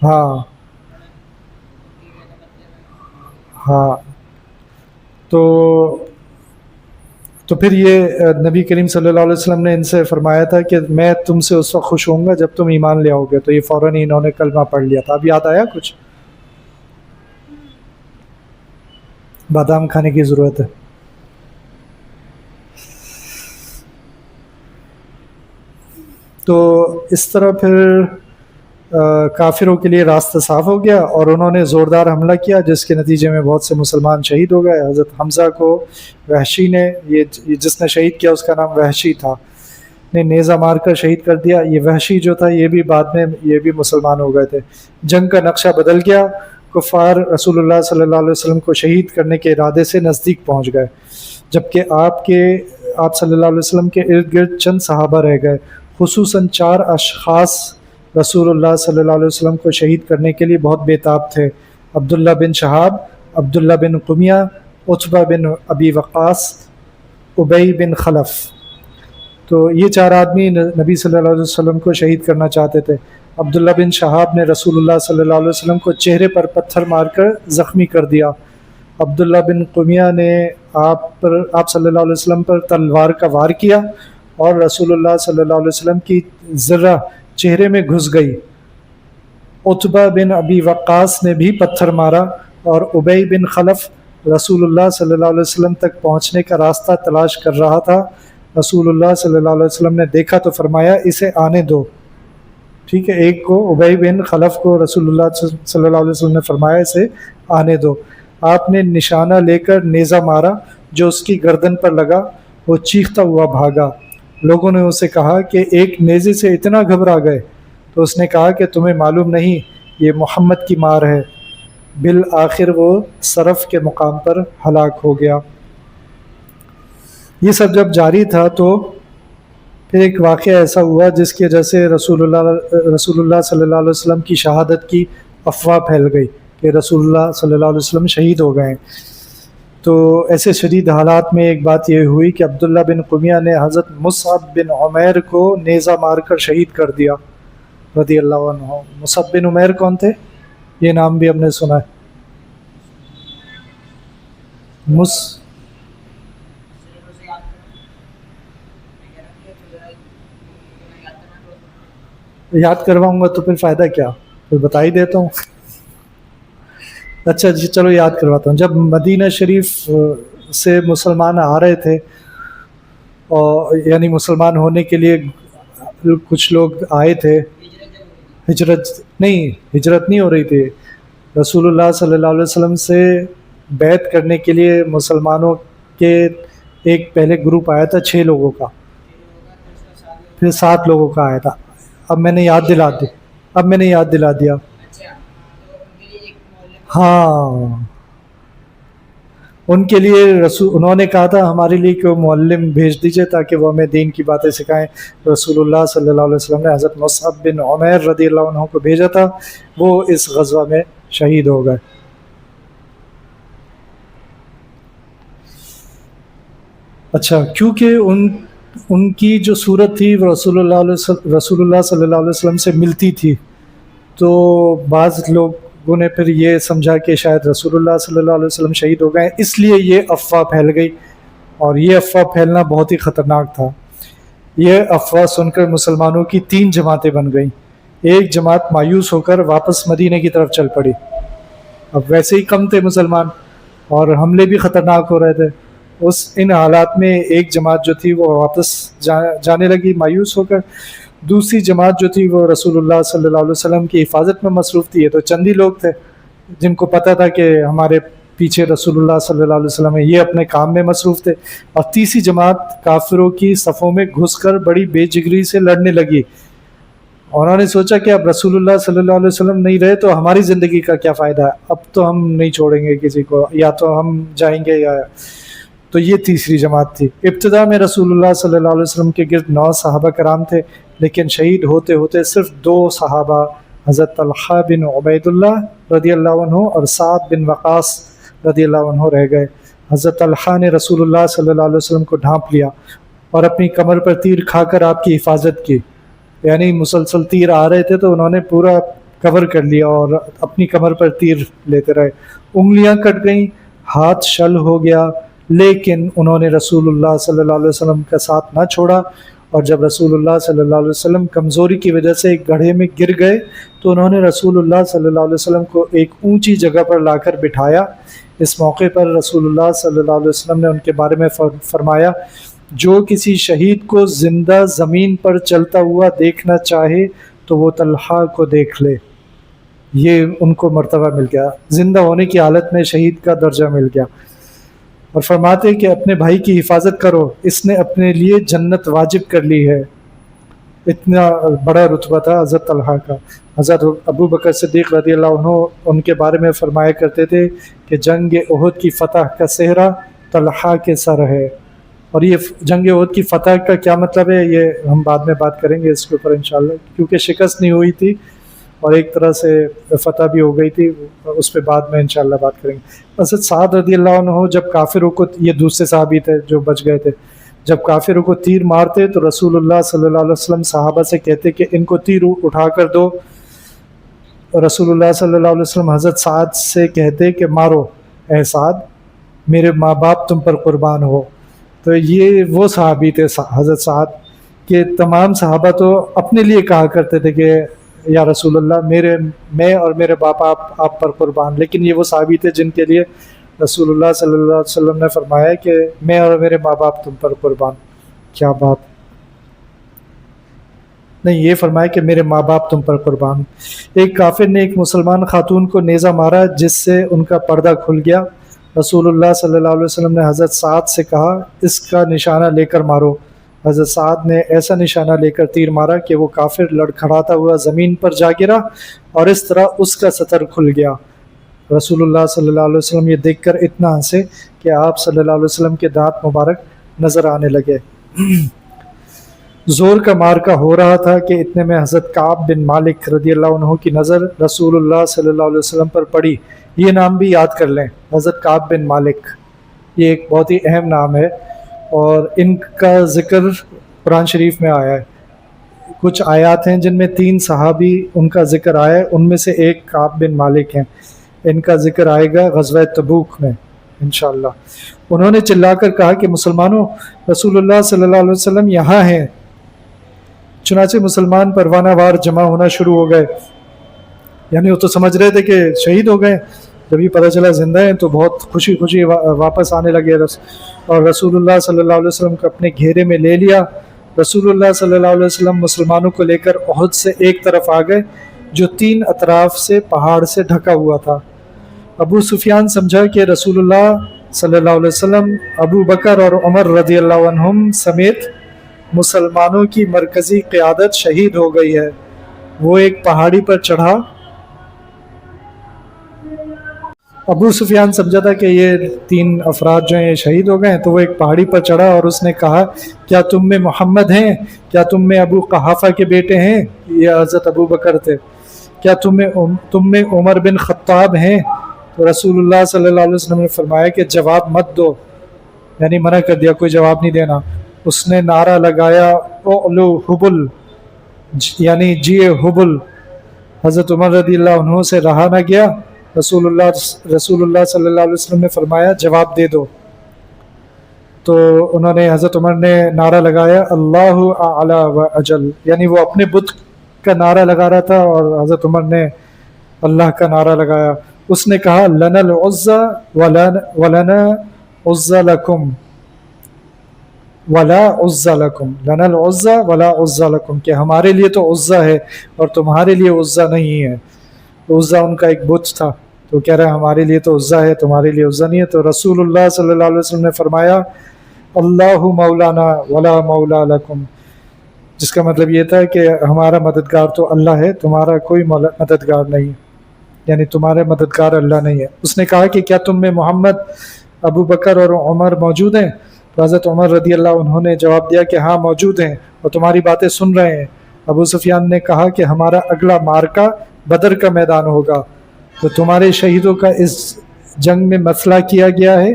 ہاں ہاں. تو پھر یہ نبی کریم صلی اللہ علیہ وسلم نے ان سے فرمایا تھا کہ میں تم سے اس وقت خوش ہوں گا جب تم ایمان لے آؤ گے. تو یہ فوراً انہوں نے کلمہ پڑھ لیا تھا. اب یاد آیا کچھ؟ بادام کھانے کی ضرورت ہے. تو اس طرح پھر کافروں کے لیے راستہ صاف ہو گیا اور انہوں نے زوردار حملہ کیا جس کے نتیجے میں بہت سے مسلمان شہید ہو گئے. حضرت حمزہ کو وحشی نے، یہ جس نے شہید کیا اس کا نام وحشی تھا، نے نیزہ مار کر شہید کر دیا. یہ وحشی جو تھا یہ بھی بعد میں یہ بھی مسلمان ہو گئے تھے. جنگ کا نقشہ بدل گیا. کفار رسول اللہ صلی اللہ علیہ وسلم کو شہید کرنے کے ارادے سے نزدیک پہنچ گئے، جبکہ آپ صلی اللہ علیہ وسلم کے ارد گرد چند صحابہ رہ گئے. خصوصاً 4 اشخاص رسول اللہ صلی اللہ علیہ وسلم کو شہید کرنے کے لیے بہت بےتاب تھے: عبداللہ بن شہاب، عبداللہ بن قمیہ، عتبہ بن ابی وقاص، ابی بن خلف. تو یہ 4 آدمی نبی صلی اللہ علیہ وسلم کو شہید کرنا چاہتے تھے. عبداللہ بن شہاب نے رسول اللہ صلی اللہ علیہ وسلم کو چہرے پر پتھر مار کر زخمی کر دیا. عبداللہ بن قمیہ نے آپ صلی اللہ علیہ وسلم پر تلوار کا وار کیا اور رسول اللہ صلی اللہ علیہ وسلم کی ذرہ چہرے میں گھس گئی. عتبہ بن ابی وقاص نے بھی پتھر مارا اور ابی بن خلف رسول اللہ صلی اللہ علیہ وسلم تک پہنچنے کا راستہ تلاش کر رہا تھا. رسول اللہ صلی اللہ علیہ وسلم نے دیکھا تو فرمایا اسے آنے دو. ٹھیک ہے، ایک کو ابی بن خلف کو رسول اللہ صلی اللہ علیہ وسلم نے فرمایا اسے آنے دو. آپ نے نشانہ لے کر نیزہ مارا جو اس کی گردن پر لگا. وہ چیختا ہوا بھاگا. لوگوں نے اسے کہا کہ ایک نیزے سے اتنا گھبرا گئے؟ تو اس نے کہا کہ تمہیں معلوم نہیں یہ محمد کی مار ہے. بالآخر وہ صرف کے مقام پر ہلاک ہو گیا. یہ سب جب جاری تھا تو پھر ایک واقعہ ایسا ہوا جس کی وجہ سے رسول اللہ صلی اللہ علیہ وسلم کی شہادت کی افواہ پھیل گئی کہ رسول اللہ صلی اللہ علیہ وسلم شہید ہو گئے. تو ایسے شدید حالات میں ایک بات یہ ہوئی کہ عبداللہ بن قمیہ نے حضرت مصعب بن عمیر کو نیزہ مار کر شہید کر دیا رضی اللہ عنہ. مصعب بن عمیر کون تھے؟ یہ نام بھی ہم نے سنا ہے. یاد کرواؤں گا تو پھر فائدہ کیا، پھر بتا ہی دیتا ہوں. اچھا جی چلو یاد کرواتا ہوں. جب مدینہ شریف سے مسلمان آ رہے تھے اور یعنی مسلمان ہونے کے لیے کچھ لوگ آئے تھے، ہجرت نہیں ہو رہی تھی. رسول اللہ صلی اللہ علیہ وسلم سے بیعت کرنے کے لیے مسلمانوں کے ایک پہلے گروپ آیا تھا 6 لوگوں کا، پھر 7 لوگوں کا آیا تھا. اب میں نے یاد دلا دیا. ہاں ان کے لیے انہوں نے کہا تھا ہمارے لیے کہ وہ معلم بھیج دیجئے تاکہ وہ ہمیں دین کی باتیں سکھائیں. رسول اللہ صلی اللہ علیہ وسلم نے حضرت مصعب بن عمیر رضی اللہ عنہ کو بھیجا تھا. وہ اس غزوہ میں شہید ہو گئے. اچھا، کیونکہ ان کی جو صورت تھی وہ رسول اللہ صلی اللہ علیہ وسلم سے ملتی تھی، تو بعض لوگوں نے پھر یہ سمجھا کہ شاید رسول اللہ صلی اللہ علیہ وسلم شہید ہو گئے، اس لیے یہ افواہ پھیل گئی. اور یہ افواہ پھیلنا بہت ہی خطرناک تھا. یہ افواہ سن کر مسلمانوں کی 3 جماعتیں بن گئیں. ایک جماعت مایوس ہو کر واپس مدینے کی طرف چل پڑی. اب ویسے ہی کم تھے مسلمان اور حملے بھی خطرناک ہو رہے تھے. ان حالات میں ایک جماعت جو تھی وہ واپس جانے لگی مایوس ہو کر. دوسری جماعت جو تھی وہ رسول اللہ صلی اللہ علیہ وسلم کی حفاظت میں مصروف تھی. یہ تو چند ہی لوگ تھے جن کو پتہ تھا کہ ہمارے پیچھے رسول اللہ صلی اللہ علیہ وسلم ہے، یہ اپنے کام میں مصروف تھے. اور تیسری جماعت کافروں کی صفوں میں گھس کر بڑی بے جگری سے لڑنے لگی. انہوں نے سوچا کہ اب رسول اللہ صلی اللہ علیہ وسلم نہیں رہے تو ہماری زندگی کا کیا فائدہ ہے، اب تو ہم نہیں چھوڑیں گے کسی کو، یا تو ہم جائیں گے یا. تو یہ تیسری جماعت تھی. ابتدا میں رسول اللہ صلی اللہ علیہ وسلم کے گرد 9 صحابہ کرام تھے، لیکن شہید ہوتے ہوتے صرف 2 صحابہ حضرت طلحہ بن عبیداللہ رضی اللہ عنہ اور سعد بن وقاص رضی اللہ عنہ رہ گئے۔ حضرت طلحہ نے رسول اللہ صلی اللہ علیہ وسلم کو ڈھانپ لیا اور اپنی کمر پر تیر کھا کر آپ کی حفاظت کی، یعنی مسلسل تیر آ رہے تھے تو انہوں نے پورا کور کر لیا اور اپنی کمر پر تیر لیتے رہے۔ انگلیاں کٹ گئیں، ہاتھ شل ہو گیا، لیکن انہوں نے رسول اللہ صلی اللہ علیہ وسلم کا ساتھ نہ چھوڑا، اور جب رسول اللہ صلی اللہ علیہ وسلم کمزوری کی وجہ سے ایک گڑھے میں گر گئے تو انہوں نے رسول اللہ صلی اللہ علیہ وسلم کو ایک اونچی جگہ پر لا کر بٹھایا۔ اس موقع پر رسول اللہ صلی اللہ علیہ وسلم نے ان کے بارے میں فرمایا، جو کسی شہید کو زندہ زمین پر چلتا ہوا دیکھنا چاہے تو وہ طلحہ کو دیکھ لے۔ یہ ان کو مرتبہ مل گیا، زندہ ہونے کی حالت میں شہید کا درجہ مل گیا۔ اور فرماتے کہ اپنے بھائی کی حفاظت کرو، اس نے اپنے لیے جنت واجب کر لی ہے۔ اتنا بڑا رتبہ تھا حضرت طلحہ کا۔ حضرت ابو بکر صدیق رضی اللہ عنہ ان کے بارے میں فرمایا کرتے تھے کہ جنگ احد کی فتح کا صحرا طلحہ کے سر ہے۔ اور یہ جنگ احد کی فتح کا کیا مطلب ہے یہ ہم بعد میں بات کریں گے اس کے اوپر انشاءاللہ، کیونکہ شکست نہیں ہوئی تھی اور ایک طرح سے فتح بھی ہو گئی تھی، اس پہ بعد میں انشاءاللہ بات کریں گے۔ حضرت سعد رضی اللہ عنہ جب کافروں کو، یہ دوسرے صحابی تھے جو بچ گئے تھے، جب کافروں کو تیر مارتے تو رسول اللہ صلی اللہ علیہ وسلم صحابہ سے کہتے کہ ان کو تیر اٹھا کر دو۔ رسول اللہ صلی اللہ علیہ وسلم حضرت سعد سے کہتے کہ مارو اے سعد، میرے ماں باپ تم پر قربان ہو۔ تو یہ وہ صحابی تھے حضرت سعد کہ تمام صحابہ تو اپنے لیے کہا کرتے تھے کہ یا رسول اللہ میں اور میرے باپ آپ پر قربان، لیکن یہ وہ صحابی تھے جن کے لیے رسول اللہ صلی اللہ علیہ وسلم نے فرمایا کہ میں اور میرے ماں باپ تم پر قربان۔ کیا بات، نہیں یہ فرمایا کہ میرے ماں باپ تم پر قربان۔ ایک کافر نے ایک مسلمان خاتون کو نیزہ مارا جس سے ان کا پردہ کھل گیا۔ رسول اللہ صلی اللہ علیہ وسلم نے حضرت سعد سے کہا اس کا نشانہ لے کر مارو۔ حضرت سعد نے ایسا نشانہ لے کر تیر مارا کہ وہ کافر لڑکھڑاتا ہوا زمین پر جا گرا اور اس طرح اس کا سطر کھل گیا۔ رسول اللہ صلی اللہ علیہ وسلم یہ دیکھ کر اتنا ہنسے کہ آپ صلی اللہ علیہ وسلم کے دانت مبارک نظر آنے لگے۔ زور کا مارکا ہو رہا تھا کہ اتنے میں حضرت کعب بن مالک رضی اللہ عنہ کی نظر رسول اللہ صلی اللہ علیہ وسلم پر پڑی۔ یہ نام بھی یاد کر لیں، حضرت کعب بن مالک، یہ ایک بہت ہی اہم نام ہے اور ان کا ذکر قرآن شریف میں آیا ہے۔ کچھ آیات ہیں جن میں 3 صحابی ان کا ذکر آیا ہے، ان میں سے ایک کعب بن مالک ہیں۔ ان کا ذکر آئے گا غزوہ تبوک میں انشاءاللہ۔ انہوں نے چلا کر کہا کہ مسلمانوں، رسول اللہ صلی اللہ علیہ وسلم یہاں ہیں۔ چنانچہ مسلمان پروانہ وار جمع ہونا شروع ہو گئے، یعنی وہ تو سمجھ رہے تھے کہ شہید ہو گئے، جب یہ پتہ چلا زندہ ہیں تو بہت خوشی خوشی واپس آنے لگے اور رسول اللہ صلی اللہ علیہ وسلم کو اپنے گھیرے میں لے لیا۔ رسول اللہ صلی اللہ علیہ وسلم مسلمانوں کو لے کر احد سے ایک طرف آ گئے جو 3 اطراف سے پہاڑ سے ڈھکا ہوا تھا۔ ابو سفیان سمجھا کہ رسول اللہ صلی اللہ علیہ وسلم، ابو بکر اور عمر رضی اللہ عنہم سمیت مسلمانوں کی مرکزی قیادت شہید ہو گئی ہے۔ وہ ایک پہاڑی پر چڑھا۔ ابو سفیان سمجھا تھا کہ یہ 3 افراد جو ہیں یہ شہید ہو گئے ہیں، تو وہ ایک پہاڑی پر چڑھا اور اس نے کہا کیا تم میں محمد ہیں؟ کیا تم میں ابو قحافہ کے بیٹے ہیں؟ یہ حضرت ابو بکر تھے۔ کیا تم میں عمر بن خطاب ہیں؟ تو رسول اللہ صلی اللہ علیہ وسلم نے فرمایا کہ جواب مت دو، یعنی منع کر دیا، کوئی جواب نہیں دینا۔ اس نے نعرہ لگایا اعلو حبل، یعنی جی حبل۔ حضرت عمر رضی اللہ عنہ سے رہا نہ گیا۔ رسول اللہ صلی اللہ علیہ وسلم نے فرمایا جواب دے دو۔ تو انہوں نے، حضرت عمر نے نعرہ لگایا اللہ اعلی و اجل، یعنی وہ اپنے بت کا نعرہ لگا رہا تھا اور حضرت عمر نے اللہ کا نعرہ لگایا۔ اس نے کہا لنا العزى ولنا عزى لكم ولا عزى لكم، لنا العزى ولا عزى لكم، کہ ہمارے لیے تو عزہ ہے اور تمہارے لیے عزہ نہیں ہے۔ عزہ ان کا ایک بت تھا، تو کہہ رہے ہیں ہمارے لیے تو عزہ ہے، تمہارے لیے عزہ نہیں ہے۔ تو رسول اللہ صلی اللہ علیہ وسلم نے فرمایا اللہ مولانا ولا مولا لکم، جس کا مطلب یہ تھا کہ ہمارا مددگار تو اللہ ہے، تمہارا کوئی مددگار نہیں، یعنی تمہارے مددگار اللہ نہیں ہے۔ اس نے کہا کہ کیا تم میں محمد، ابو بکر اور عمر موجود ہیں؟ تو حضرت عمر رضی اللہ عنہ نے جواب دیا کہ ہاں موجود ہیں اور تمہاری باتیں سن رہے ہیں۔ ابو سفیان نے کہا کہ ہمارا اگلا مارکا بدر کا میدان ہوگا تو تمہارے شہیدوں کا اس جنگ میں مسئلہ کیا گیا ہے،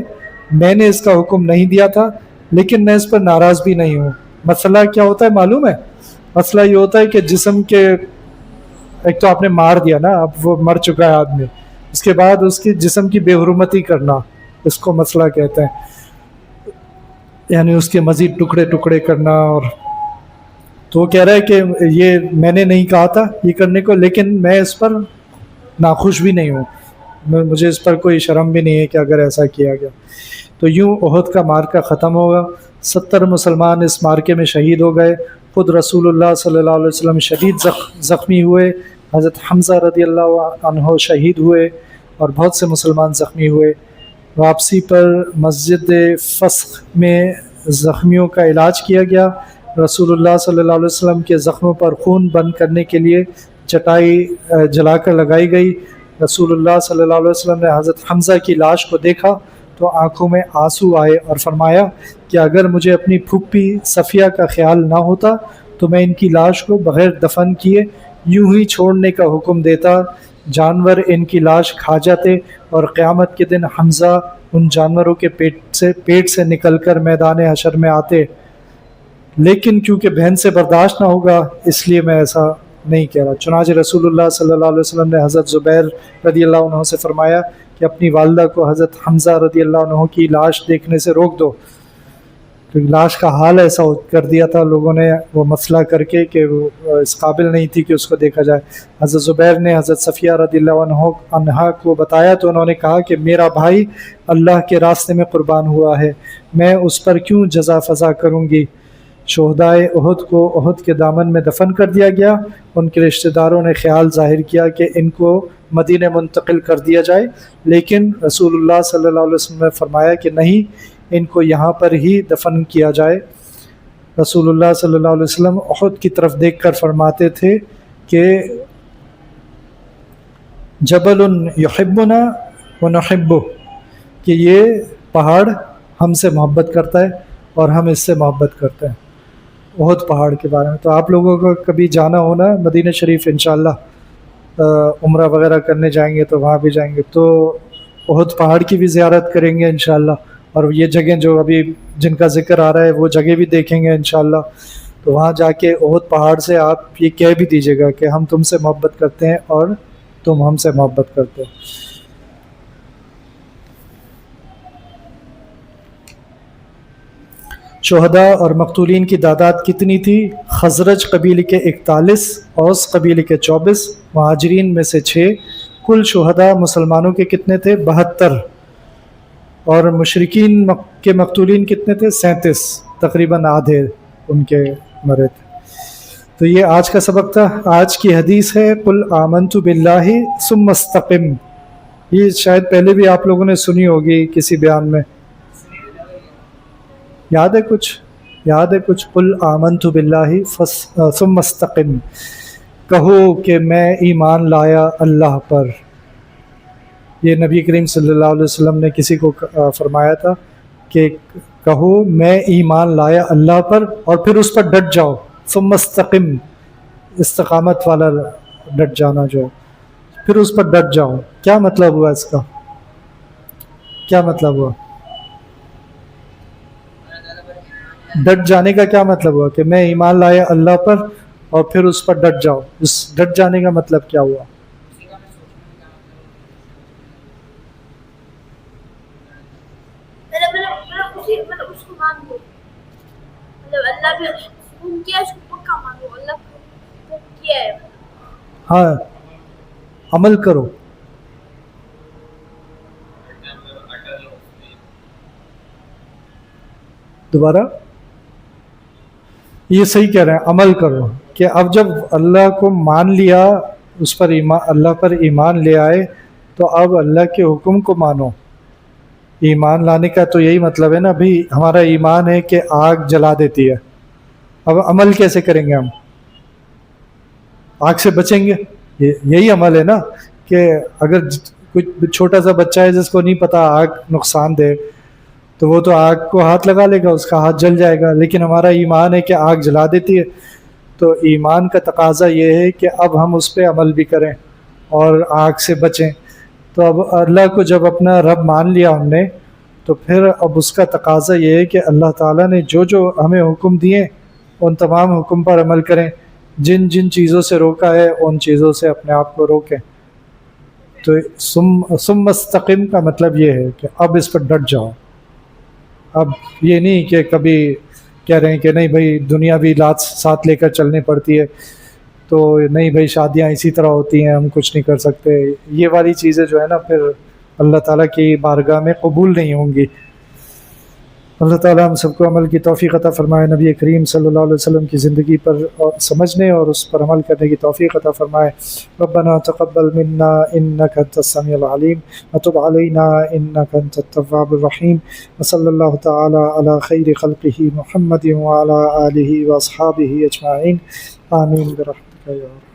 میں نے اس کا حکم نہیں دیا تھا لیکن میں اس پر ناراض بھی نہیں ہوں۔ مسئلہ کیا ہوتا ہے معلوم ہے؟ مسئلہ یہ ہوتا ہے کہ جسم کے ایک تو آپ نے مار دیا نا، اب وہ مر چکا ہے آدمی، اس کے بعد اس کی جسم کی بے حرمتی کرنا، اس کو مسئلہ کہتے ہیں، یعنی اس کے مزید ٹکڑے ٹکڑے کرنا۔ اور تو وہ کہہ رہا ہے کہ یہ میں نے نہیں کہا تھا یہ کرنے کو، لیکن میں اس پر ناخوش بھی نہیں ہوں، مجھے اس پر کوئی شرم بھی نہیں ہے کہ اگر ایسا کیا گیا۔ تو یوں احد کا مارکہ ختم ہوگا، 70 مسلمان اس مارکے میں شہید ہو گئے، خود رسول اللہ صلی اللہ علیہ وسلم شدید زخمی ہوئے، حضرت حمزہ رضی اللہ عنہ شہید ہوئے اور بہت سے مسلمان زخمی ہوئے۔ واپسی پر مسجد فسق میں زخمیوں کا علاج کیا گیا، رسول اللہ صلی اللہ علیہ وسلم کے زخموں پر خون بند کرنے کے لیے چٹائی جلا کر لگائی گئی۔ رسول اللہ صلی اللہ علیہ وسلم نے حضرت حمزہ کی لاش کو دیکھا تو آنکھوں میں آنسو آئے اور فرمایا کہ اگر مجھے اپنی پھوپھی صفیہ کا خیال نہ ہوتا تو میں ان کی لاش کو بغیر دفن کیے یوں ہی چھوڑنے کا حکم دیتا، جانور ان کی لاش کھا جاتے اور قیامت کے دن حمزہ ان جانوروں کے پیٹ سے نکل کر میدان حشر میں آتے، لیکن کیونکہ بہن سے برداشت نہ ہوگا اس لیے میں ایسا نہیں کہہ رہا۔ چنانچہ رسول اللہ صلی اللہ علیہ وسلم نے حضرت زبیر رضی اللہ عنہ سے فرمایا کہ اپنی والدہ کو حضرت حمزہ رضی اللہ عنہ کی لاش دیکھنے سے روک دو، کیونکہ لاش کا حال ایسا کر دیا تھا لوگوں نے وہ مسئلہ کر کے کہ وہ اس قابل نہیں تھی کہ اس کو دیکھا جائے۔ حضرت زبیر نے حضرت صفیہ رضی اللہ عنہ کو بتایا تو انہوں نے کہا کہ میرا بھائی اللہ کے راستے میں قربان ہوا ہے، میں اس پر کیوں جزا فضا کروں گی۔ شہدائے احد کو احد کے دامن میں دفن کر دیا گیا، ان کے رشتہ داروں نے خیال ظاہر کیا کہ ان کو مدینہ منتقل کر دیا جائے، لیکن رسول اللہ صلی اللہ علیہ وسلم نے فرمایا کہ نہیں، ان کو یہاں پر ہی دفن کیا جائے۔ رسول اللہ صلی اللہ علیہ وسلم احد کی طرف دیکھ کر فرماتے تھے کہ جبل یحبنا ونحبہ، کہ یہ پہاڑ ہم سے محبت کرتا ہے اور ہم اس سے محبت کرتے ہیں۔ احد پہاڑ کے بارے میں تو آپ لوگوں کو کبھی جانا ہونا مدینہ شریف انشاءاللہ عمرہ وغیرہ کرنے جائیں گے تو وہاں بھی جائیں گے تو احد پہاڑ کی بھی زیارت کریں گے انشاءاللہ، اور یہ جگہیں جو ابھی جن کا ذکر آ رہا ہے وہ جگہ بھی دیکھیں گے انشاءاللہ۔ تو وہاں جا کے احد پہاڑ سے آپ یہ کہہ بھی دیجیے گا کہ ہم تم سے محبت کرتے ہیں اور تم ہم سے محبت کرتے ہو۔ شہداء اور مقتولین کی تعداد کتنی تھی؟ خزرج قبیلے کے 41، اوس قبیلے کے 24، مہاجرین میں سے 6۔ کل شہداء مسلمانوں کے کتنے تھے؟ 72، اور مشرکین کے مقتولین کتنے تھے؟ 37، تقریباً آدھے ان کے مرے تھے۔ تو یہ آج کا سبق تھا۔ آج کی حدیث ہے قل آمنت باللہ ثم استقم، یہ شاید پہلے بھی آپ لوگوں نے سنی ہوگی کسی بیان میں، یاد ہے کچھ؟ قل آمنت باللہ ثم استقم، کہو کہ میں ایمان لایا اللہ پر۔ یہ نبی کریم صلی اللہ علیہ وسلم نے کسی کو فرمایا تھا کہ کہو میں ایمان لایا اللہ پر اور پھر اس پر ڈٹ جاؤ، ثم استقم، استقامت والا ڈٹ جانا جو، پھر اس پر ڈٹ جاؤ۔ کیا مطلب ہوا اس کا؟ کیا مطلب ہوا ڈٹ جانے کا؟ کیا مطلب ہوا کہ میں ایمان لایا اللہ پر اور پھر اس پر ڈٹ جاؤ؟ اس ڈٹ جانے کا مطلب کیا ہوا؟ ہاں، عمل کرو۔ دوبارہ یہ صحیح کہہ رہے ہیں، عمل کرو، کہ اب جب اللہ کو مان لیا، اس پر اللہ پر ایمان لے آئے تو اب اللہ کے حکم کو مانو۔ ایمان لانے کا تو یہی مطلب ہے نا، بھی ہمارا ایمان ہے کہ آگ جلا دیتی ہے، اب عمل کیسے کریں گے؟ ہم آگ سے بچیں گے، یہی عمل ہے نا، کہ اگر کچھ چھوٹا سا بچہ ہے جس کو نہیں پتا آگ نقصان دے تو وہ تو آگ کو ہاتھ لگا لے گا، اس کا ہاتھ جل جائے گا، لیکن ہمارا ایمان ہے کہ آگ جلا دیتی ہے۔ تو ایمان کا تقاضا یہ ہے کہ اب ہم اس پہ عمل بھی کریں، اور آگ سے بچیں. تو اب اللہ کو جب اپنا رب مان لیا ہم نے تو پھر اب اس کا تقاضا یہ ہے کہ اللہ تعالیٰ نے جو جو ہمیں حکم دیے ان تمام حکم پر عمل کریں، جن جن چیزوں سے روکا ہے ان چیزوں سے اپنے آپ کو روکیں. تو ثم استقم کا مطلب یہ ہے کہ اب اس پر ڈٹ جاؤ. اب یہ نہیں کہ کبھی کہہ رہے ہیں کہ نہیں بھائی دنیاوی لات ساتھ لے کر چلنی پڑتی ہے، تو نہیں بھائی شادیاں اسی طرح ہوتی ہیں، ہم کچھ نہیں کر سکتے. یہ والی چیزیں جو ہے نا پھر اللہ تعالیٰ کی بارگاہ میں قبول نہیں ہوں گی. اللہ تعالیٰ ہم سب کو عمل کی توفیق عطا فرمائے، نبی کریم صلی اللہ علیہ وسلم کی زندگی پر سمجھنے اور اس پر عمل کرنے کی توفیق عطا فرمائے. ربنا تقبل منا انك انت السميع العليم وتب علينا انك انت التواب الرحيم وصلى الله تعالى على خير خلقه محمد وعلى آله واصحابه اجمعين آمين برحمتك يا رب.